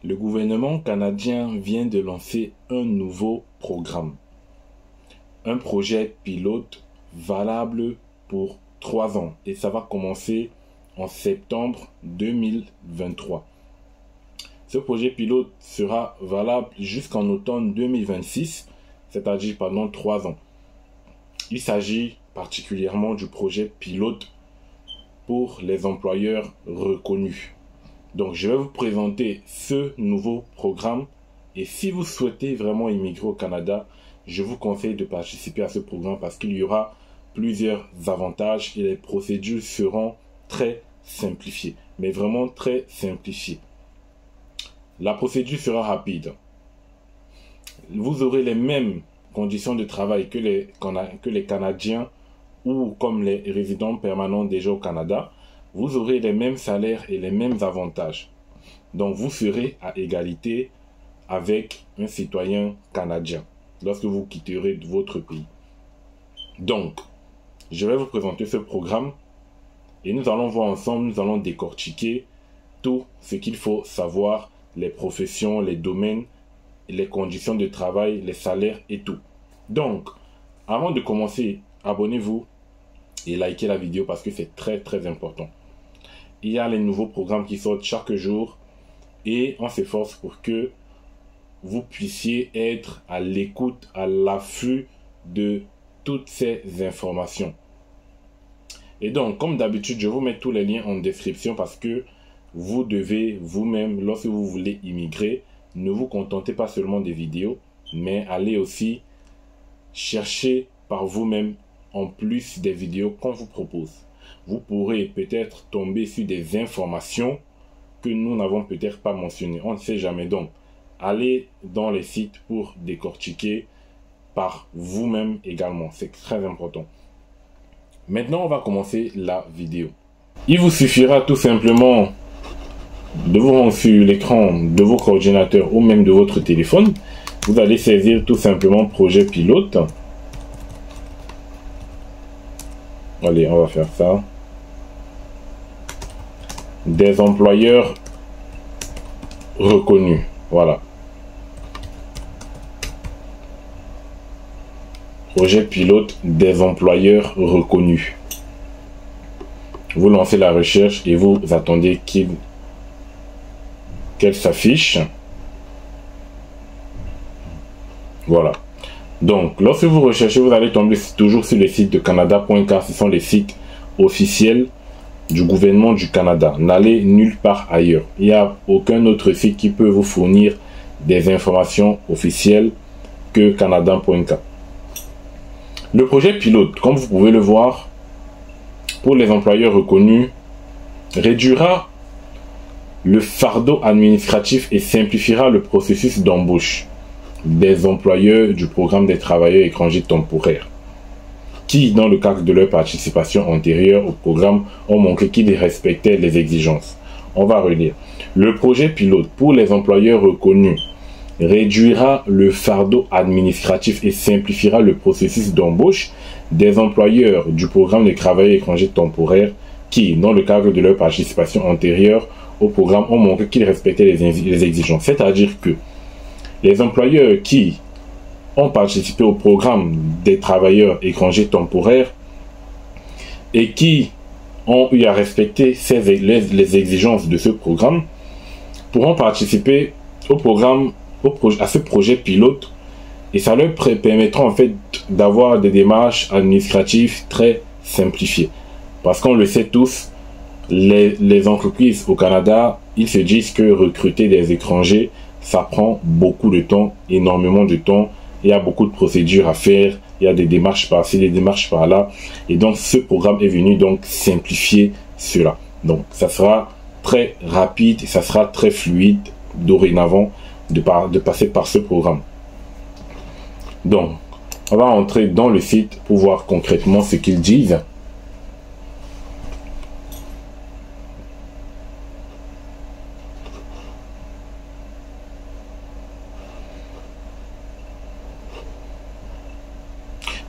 Le gouvernement canadien vient de lancer un nouveau programme. Un projet pilote valable pour 3 ans et ça va commencer en septembre 2023. Ce projet pilote sera valable jusqu'en automne 2026, c'est-à-dire pendant 3 ans. Il s'agit particulièrement du projet pilote pour les employeurs reconnus. Donc, je vais vous présenter ce nouveau programme et si vous souhaitez vraiment immigrer au Canada, je vous conseille de participer à ce programme parce qu'il y aura plusieurs avantages et les procédures seront très simplifiées, mais vraiment très simplifiées. La procédure sera rapide. Vous aurez les mêmes conditions de travail que les Canadiens ou comme les résidents permanents déjà au Canada. Vous aurez les mêmes salaires et les mêmes avantages. Donc, vous serez à égalité avec un citoyen canadien lorsque vous quitterez votre pays. Donc, je vais vous présenter ce programme et nous allons voir ensemble, nous allons décortiquer tout ce qu'il faut savoir, les professions, les domaines, les conditions de travail, les salaires et tout. Donc, avant de commencer, abonnez-vous et likez la vidéo parce que c'est très très important. Il y a les nouveaux programmes qui sortent chaque jour et on s'efforce pour que vous puissiez être à l'écoute, à l'affût de toutes ces informations. Et donc, comme d'habitude, je vous mets tous les liens en description parce que vous devez vous-même, lorsque vous voulez immigrer, ne vous contentez pas seulement des vidéos, mais allez aussi chercher par vous-même en plus des vidéos qu'on vous propose. Vous pourrez peut-être tomber sur des informations que nous n'avons peut-être pas mentionnées. On ne sait jamais. Donc, allez dans les sites pour décortiquer par vous-même également. C'est très important. Maintenant, on va commencer la vidéo. Il vous suffira tout simplement de vous rendre sur l'écran de votre ordinateur ou même de votre téléphone. Vous allez saisir tout simplement projet pilote. Allez, on va faire ça. Des employeurs reconnus. Voilà. Projet pilote des employeurs reconnus. Vous lancez la recherche et vous attendez qu'elle s'affiche. Voilà. Donc, lorsque vous recherchez, vous allez tomber toujours sur les sites de Canada.ca. Ce sont les sites officiels du gouvernement du Canada. N'allez nulle part ailleurs. Il n'y a aucun autre site qui peut vous fournir des informations officielles que Canada.ca. Le projet pilote, comme vous pouvez le voir, pour les employeurs reconnus, réduira le fardeau administratif et simplifiera le processus d'embauche des employeurs du programme des travailleurs étrangers temporaires qui, dans le cadre de leur participation antérieure au programme, ont montré qu'ils respectaient les exigences. On va relire. Le projet pilote pour les employeurs reconnus réduira le fardeau administratif et simplifiera le processus d'embauche des employeurs du programme des travailleurs étrangers temporaires qui, dans le cadre de leur participation antérieure au programme, ont montré qu'ils respectaient les exigences. C'est-à-dire que les employeurs qui ont participé au programme des travailleurs étrangers temporaires et qui ont eu à respecter les exigences de ce programme pourront participer au programme, à ce projet pilote et ça leur permettra en fait d'avoir des démarches administratives très simplifiées. Parce qu'on le sait tous, les entreprises au Canada, ils se disent que recruter des étrangers, ça prend beaucoup de temps, énormément de temps. Il y a beaucoup de procédures à faire, il y a des démarches par-ci, des démarches par-là. Et donc, ce programme est venu donc simplifier cela. Donc, ça sera très rapide et ça sera très fluide dorénavant de passer par ce programme. Donc, on va entrer dans le site pour voir concrètement ce qu'ils disent.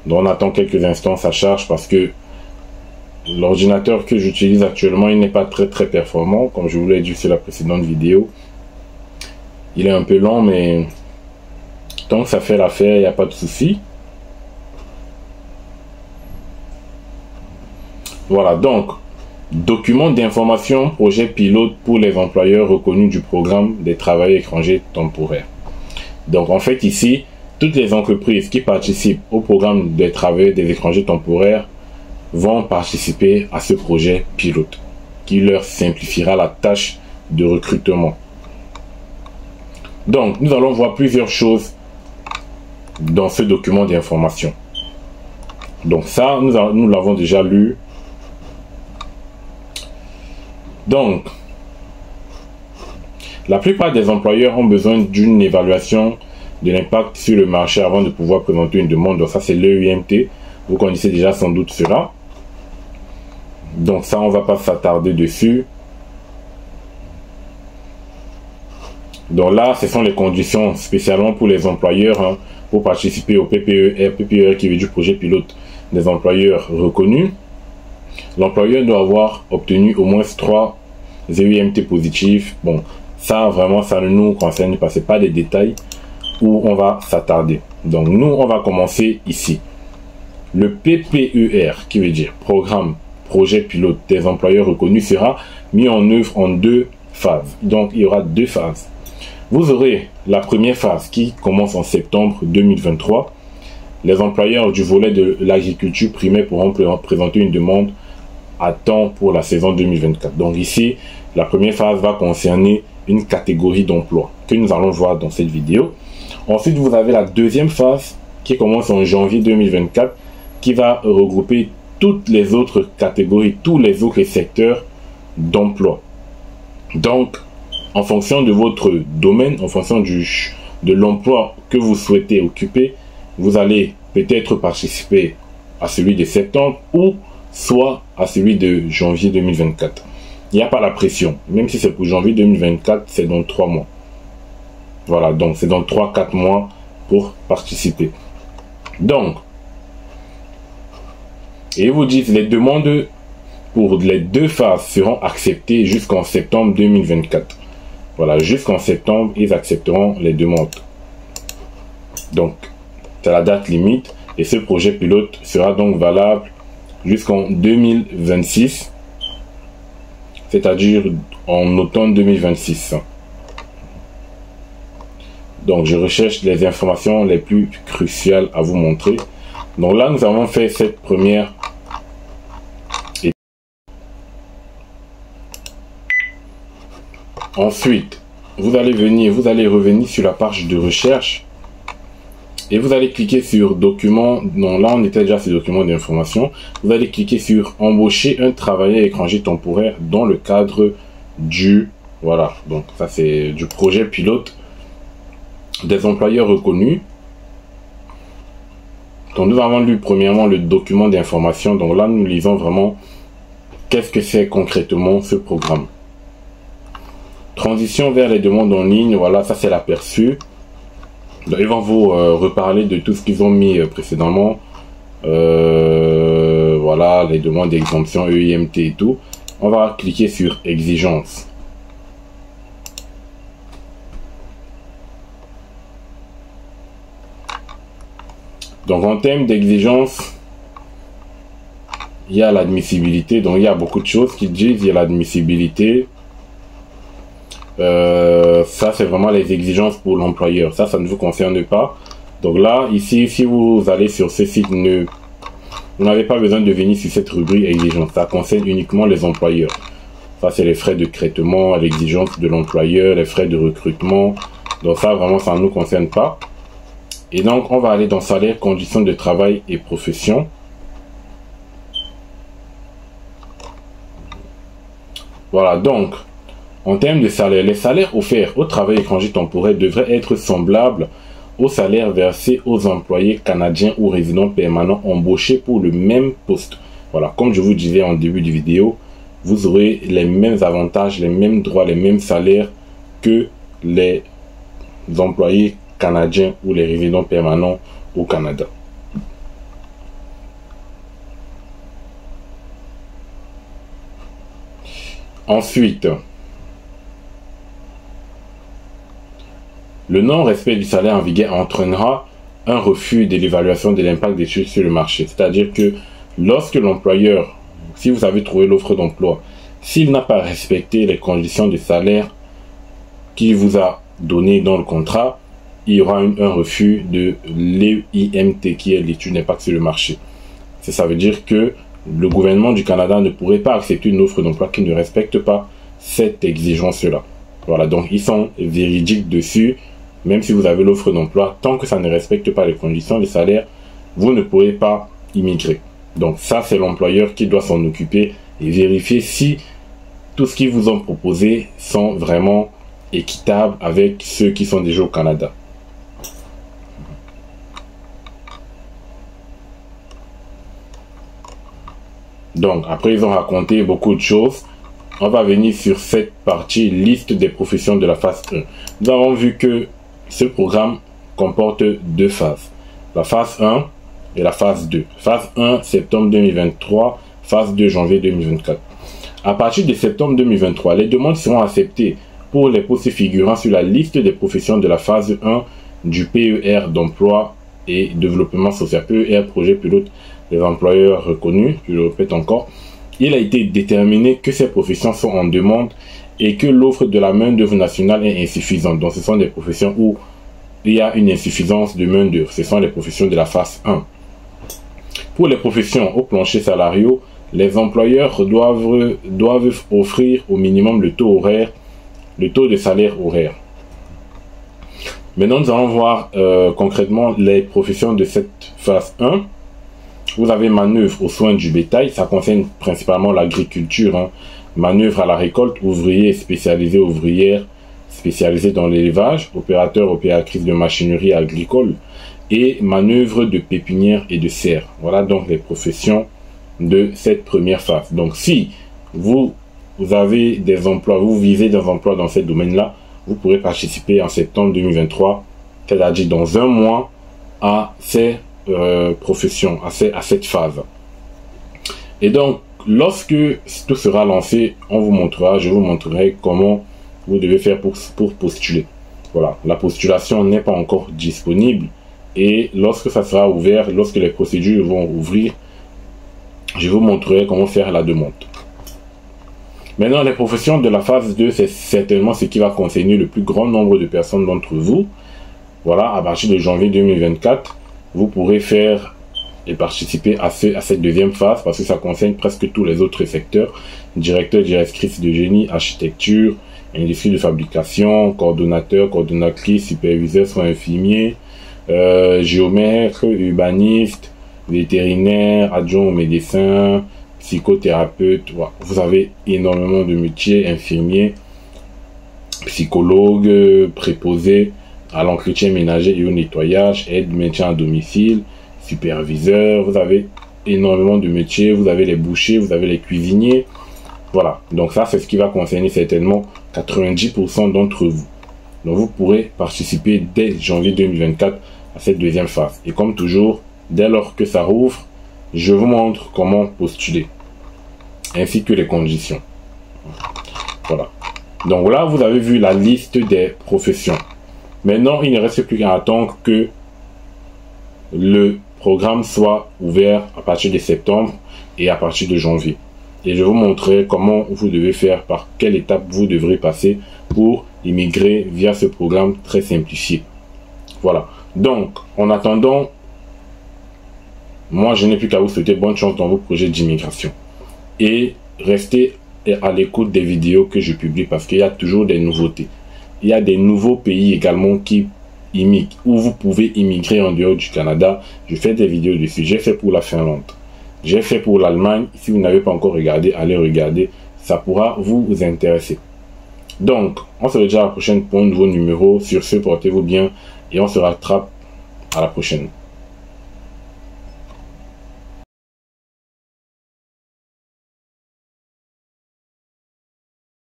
Donc on attend quelques instants, ça charge parce que l'ordinateur que j'utilise actuellement, il n'est pas très performant, comme je vous l'ai dit sur la précédente vidéo. Il est un peu long, mais tant que ça fait l'affaire, il n'y a pas de souci. Voilà, donc, document d'information, projet pilote pour les employeurs reconnus du programme des travailleurs étrangers temporaires. Donc, en fait, ici, toutes les entreprises qui participent au programme des travailleurs des étrangers temporaires vont participer à ce projet pilote qui leur simplifiera la tâche de recrutement. Donc, nous allons voir plusieurs choses dans ce document d'information. Donc ça, nous l'avons déjà lu. Donc, la plupart des employeurs ont besoin d'une évaluation de l'impact sur le marché avant de pouvoir présenter une demande. Donc ça, c'est l'EUMT. Vous connaissez déjà sans doute cela. Donc ça, on ne va pas s'attarder dessus. Donc là, ce sont les conditions spécialement pour les employeurs pour participer au PPER. PPER qui veut dire projet pilote des employeurs reconnus. L'employeur doit avoir obtenu au moins 3 EUMT positifs. Bon, ça vraiment, ça ne nous concerne pas. Ce n'est pas des détails où on va s'attarder. Donc nous, on va commencer ici. Le PPER, qui veut dire programme projet pilote des employeurs reconnus, sera mis en œuvre en 2 phases. Donc il y aura 2 phases. Vous aurez la première phase qui commence en septembre 2023. Les employeurs du volet de l'agriculture primaire pourront présenter une demande à temps pour la saison 2024. Donc ici, la première phase va concerner une catégorie d'emploi que nous allons voir dans cette vidéo. Ensuite, vous avez la deuxième phase qui commence en janvier 2024 qui va regrouper toutes les autres catégories, tous les autres secteurs d'emploi. Donc, en fonction de votre domaine, en fonction de l'emploi que vous souhaitez occuper, vous allez peut-être participer à celui de septembre ou soit à celui de janvier 2024. Il n'y a pas la pression. Même si c'est pour janvier 2024, c'est dans 3 mois. Voilà, donc c'est dans 3-4 mois pour participer. Donc, et ils vous disent les demandes pour les 2 phases seront acceptées jusqu'en septembre 2024. Voilà, jusqu'en septembre, ils accepteront les demandes. Donc, c'est la date limite. Et ce projet pilote sera donc valable jusqu'en 2026. C'est-à-dire en automne 2026. Donc, je recherche les informations les plus cruciales à vous montrer. Donc là, nous avons fait cette première étape. Ensuite, vous allez revenir sur la page de recherche et vous allez cliquer sur document. Non, là, on était déjà sur document d'information. Vous allez cliquer sur embaucher un travailleur étranger temporaire dans le cadre du, voilà, donc ça c'est du projet pilote des employeurs reconnus. Donc nous avons lu premièrement le document d'information. Donc là, nous lisons vraiment qu'est-ce que c'est concrètement ce programme. Transition vers les demandes en ligne. Voilà, ça c'est l'aperçu. Ils vont vous reparler de tout ce qu'ils ont mis précédemment. Voilà, les demandes d'exemption EIMT et tout. On va cliquer sur exigences. Donc en termes d'exigence, il y a l'admissibilité. Donc il y a beaucoup de choses qui disent. Il y a l'admissibilité. Ça c'est vraiment les exigences pour l'employeur. Ça ne vous concerne pas. Donc là, ici, si vous allez sur ce site, vous n'avez pas besoin de venir sur cette rubrique exigence. Ça concerne uniquement les employeurs. Ça c'est les frais de traitement, l'exigence de l'employeur, les frais de recrutement. Donc ça vraiment, ça ne nous concerne pas. Et donc, on va aller dans salaire, conditions de travail et profession. Voilà, donc, en termes de salaire, les salaires offerts aux travailleurs étrangers temporaires devraient être semblables aux salaires versés aux employés canadiens ou résidents permanents embauchés pour le même poste. Voilà, comme je vous disais en début de vidéo, vous aurez les mêmes avantages, les mêmes droits, les mêmes salaires que les employés canadiens ou les résidents permanents au Canada. Ensuite, Le non-respect du salaire en vigueur entraînera un refus de l'évaluation de l'impact des choses sur le marché. C'est-à-dire que lorsque l'employeur, si vous avez trouvé l'offre d'emploi, s'il n'a pas respecté les conditions de salaire qu'il vous a donné dans le contrat, il y aura un refus de l'EIMT, qui est l'étude d'impact sur le marché. Ça veut dire que le gouvernement du Canada ne pourrait pas accepter une offre d'emploi qui ne respecte pas cette exigence-là. Voilà, donc ils sont véridiques dessus. Même si vous avez l'offre d'emploi, tant que ça ne respecte pas les conditions de salaire, vous ne pourrez pas immigrer. Donc ça, c'est l'employeur qui doit s'en occuper et vérifier si tout ce qu'ils vous ont proposé sont vraiment équitables avec ceux qui sont déjà au Canada. Donc, après, ils ont raconté beaucoup de choses. On va venir sur cette partie, liste des professions de la phase 1. Nous avons vu que ce programme comporte deux phases. La phase 1 et la phase 2. Phase 1, septembre 2023. Phase 2, janvier 2024. À partir de septembre 2023, les demandes seront acceptées pour les postes figurant sur la liste des professions de la phase 1 du PER d'emploi et développement social. PER, projet pilote des employeurs reconnus, je le répète encore. Il a été déterminé que ces professions sont en demande et que l'offre de la main-d'œuvre nationale est insuffisante. Donc, ce sont des professions où il y a une insuffisance de main-d'œuvre. Ce sont les professions de la phase 1. Pour les professions au plancher salariaux, les employeurs doivent offrir au minimum le taux de salaire horaire. Maintenant, nous allons voir concrètement les professions de cette phase 1. Vous avez manœuvre aux soins du bétail, ça concerne principalement l'agriculture. Hein. Manœuvre à la récolte, ouvrier spécialisé, ouvrière spécialisée dans l'élevage, opérateur, opératrice de machinerie agricole et manœuvre de pépinière et de serre. Voilà donc les professions de cette première phase. Donc si vous avez des emplois, vous visez des emplois dans ces domaines-là, vous pourrez participer en septembre 2023, c'est-à-dire dans un mois, à ces profession, à cette phase. Et donc, lorsque tout sera lancé, je vous montrerai comment vous devez faire pour postuler. Voilà, la postulation n'est pas encore disponible et lorsque ça sera ouvert, lorsque les procédures vont ouvrir, je vous montrerai comment faire la demande. Maintenant, les professions de la phase 2, c'est certainement ce qui va concerner le plus grand nombre de personnes d'entre vous. Voilà, à partir de janvier 2024, vous pourrez faire et participer à cette deuxième phase parce que ça concerne presque tous les autres secteurs. Directeur, directrice de génie, architecture, industrie de fabrication, coordonnateur, coordonnatrice, superviseur, soins infirmiers, géomètre, urbaniste, vétérinaire, adjoint au médecin, psychothérapeute. Voilà. Vous avez énormément de métiers, infirmiers, psychologue, préposé à l'entretien ménager et au nettoyage, aide maintien à domicile, superviseur, vous avez énormément de métiers, vous avez les bouchers, vous avez les cuisiniers, voilà, donc ça c'est ce qui va concerner certainement 90% d'entre vous. Donc vous pourrez participer dès janvier 2024 à cette deuxième phase. Et comme toujours, dès lors que ça rouvre, je vous montre comment postuler, ainsi que les conditions. Voilà, donc là vous avez vu la liste des professions. Maintenant, il ne reste plus qu'à attendre que le programme soit ouvert à partir de septembre et à partir de janvier. Et je vous montrerai comment vous devez faire, par quelle étape vous devrez passer pour immigrer via ce programme très simplifié. Voilà. Donc, en attendant, moi, je n'ai plus qu'à vous souhaiter bonne chance dans vos projets d'immigration. Et restez à l'écoute des vidéos que je publie parce qu'il y a toujours des nouveautés. Il y a des nouveaux pays également qui immigrent, où vous pouvez immigrer en dehors du Canada. Je fais des vidéos dessus. J'ai fait pour la Finlande. J'ai fait pour l'Allemagne. Si vous n'avez pas encore regardé, allez regarder. Ça pourra vous intéresser. Donc, on se revoit à la prochaine pour un nouveau numéro. Sur ce, portez-vous bien et on se rattrape à la prochaine.